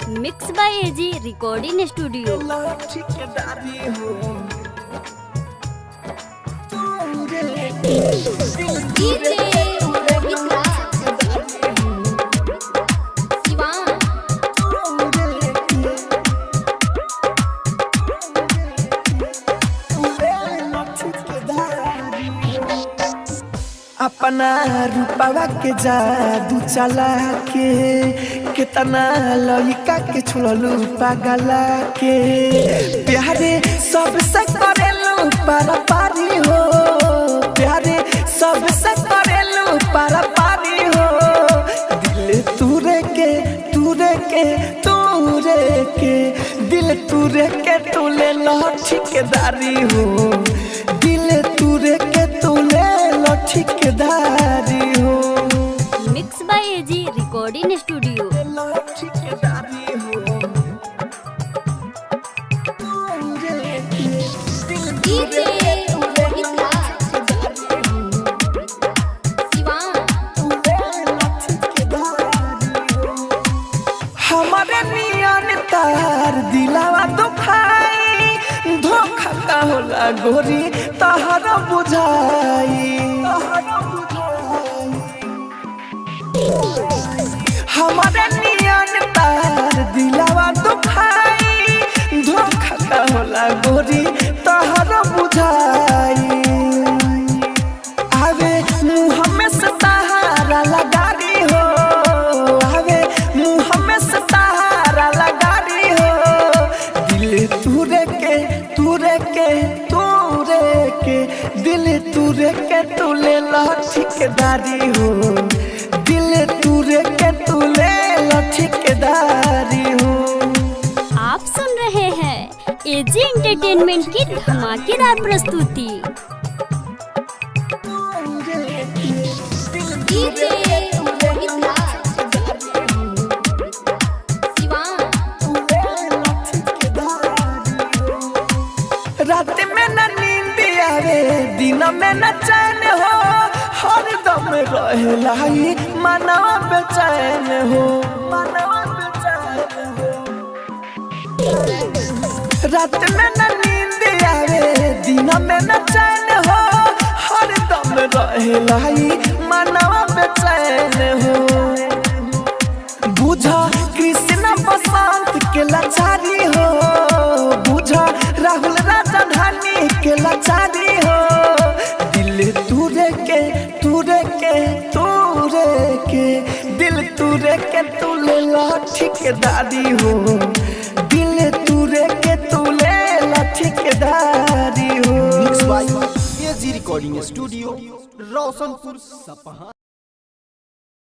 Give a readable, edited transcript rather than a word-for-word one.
Mix by AG recording studio. अपना रूपवा के जादू चला के कितना लइका के छोड़लू पागला के प्यारे सबसे करेलू पारा पारी हो, प्यारे सबसे करेलू पारा पारी हो। दिल तूरे के तूरे के तूरे के दिल तूरे के तूले लो ठेकेदारी हो, दिल तूरे के तूले लो ठेकेदारी हो। Mix by AG recording studio. हमारे नियन तार दिलावा दुखाई, धोखा का होला गोरी तहरा बुझाई। हमारे नियन तार दिलावा दुखाई, धोखा का होला गोरी तहरा बुझाई। आवे मुँह में से सहारा लगारी हो, आवे मुँह में से सहारा लगारी हो। दिल तूरे के तूरे के तूरे के दिल तूरे के तूले लो ठेकेदारी हो, दिल तूरे के तूले लो ठेकेदारी हो। आप सुन रहे हैं एजी एंटरटेनमेंट की धमाकेदार प्रस्तुति। रात में न नींद आवे दिन में न चैन हो, हर दम रहेला ही मनवा बेचैन हो, मनवा बेचैन हो। रात में न नींद आवे दिन में न चैन हो, हर दम रहेला ही मनवा बेचैन हो। बुझा कृष्ण बसंत के लाचारी हो, बुझा राहुल राजधानी के लाचारी हो। दिल तूरे के तूरे के तूरे के दिल तूरे के तूले लो ठेकेदारी हो, दिल तूरे के तूले लो ठेकेदारी हो। Mix by AG recording studio, Roshanpur Sapaha.